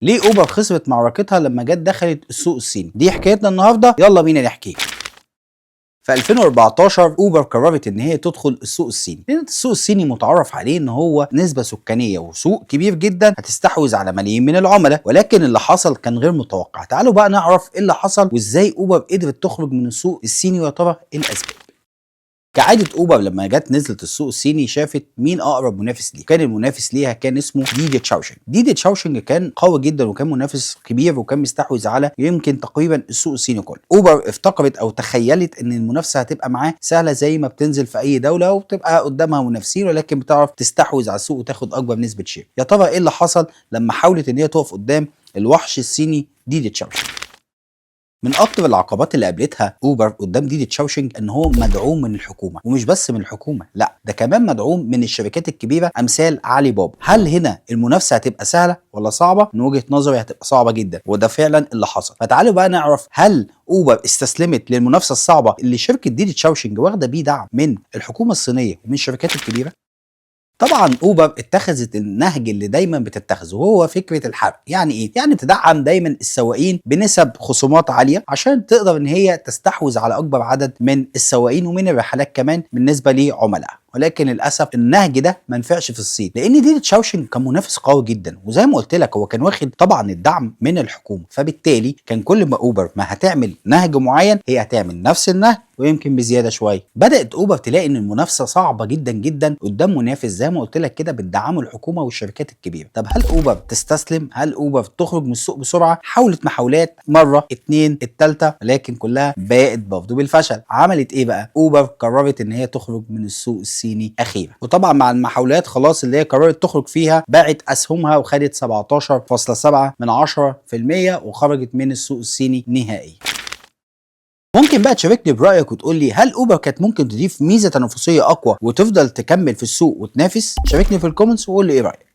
ليه اوبر خسرت معركتها لما جت دخلت السوق الصيني؟ دي حكايتنا النهارده، يلا بينا نحكي. في 2014 اوبر قررت ان هي تدخل السوق الصيني، لان السوق الصيني متعرف عليه ان هو نسبه سكانيه وسوق كبير جدا هتستحوذ على ملايين من العملاء، ولكن اللي حصل كان غير متوقع. تعالوا بقى نعرف ايه اللي حصل وازاي اوبر قدرت تخرج من السوق الصيني ويا ترى ايه الاسباب. كعادة اوبر لما جت نزلت السوق الصيني شافت مين اقرب منافس ليه. كان المنافس ليها كان اسمه ديدي تشاوشنج. ديدي تشاوشنج كان قوي جدا وكان منافس كبير وكان مستحوذ على يمكن تقريبا السوق الصيني كله. اوبر افتكرت او تخيلت ان المنافسه هتبقى معاه سهله زي ما بتنزل في اي دوله وبتبقى قدامها منافسين، ولكن بتعرف تستحوذ على السوق وتاخد اكبر نسبه شير. يا ترى ايه اللي حصل لما حاولت ان هي تقف قدام الوحش الصيني ديدي تشاوشنج؟ من اكتر العقبات اللي قابلتها اوبر قدام ديدي تشاوشنج ان هو مدعوم من الحكومه، ومش بس من الحكومه، لا ده كمان مدعوم من الشركات الكبيره امثال علي بابا. هل هنا المنافسه هتبقى سهله ولا صعبه؟ من وجهه نظري هتبقى صعبه جدا، وده فعلا اللي حصل. فتعالوا بقى نعرف هل اوبر استسلمت للمنافسه الصعبه اللي شركه ديدي تشاوشنج واخده بيه دعم من الحكومه الصينيه ومن الشركات الكبيره؟ طبعا اوبر اتخذت النهج اللي دايما بتتخذه، وهو فكره الحرق. يعني ايه؟ يعني تدعم دايما السواقين بنسب خصومات عاليه عشان تقدر ان هي تستحوذ على اكبر عدد من السواقين ومن الرحلات كمان بالنسبه لعملائها. ولكن للاسف النهج ده ما نفعش في الصين، لان ديدي تشاوشنج كان منافس قوي جدا، وزي ما قلت لك هو كان واخد طبعا الدعم من الحكومه. فبالتالي كان كل ما اوبر ما هتعمل نهج معين هي هتعمل نفس النهج ويمكن بزياده شويه. بدات اوبر تلاقي ان المنافسه صعبه جدا جدا قدام منافس زي ما قلت لك كده بتدعمه الحكومه والشركات الكبيره. طب هل اوبر تستسلم؟ هل اوبر تخرج من السوق بسرعه؟ حاولت محاولات مره اتنين التالته، لكن كلها باءت برضه بالفشل. عملت ايه بقى؟ اوبر قررت ان هي تخرج من السوق الصيني اخيرا، وطبعا مع المحاولات خلاص اللي هي قررت تخرج فيها باعت اسهمها وخدت 17.7% وخرجت من السوق الصيني نهائيا. ممكن بقى تشاركني برأيك وتقول لي هل اوبر كانت ممكن تضيف ميزة تنافسية اقوى وتفضل تكمل في السوق وتنافس؟ شاركني في الكومنتس وقول لي ايه رأيك.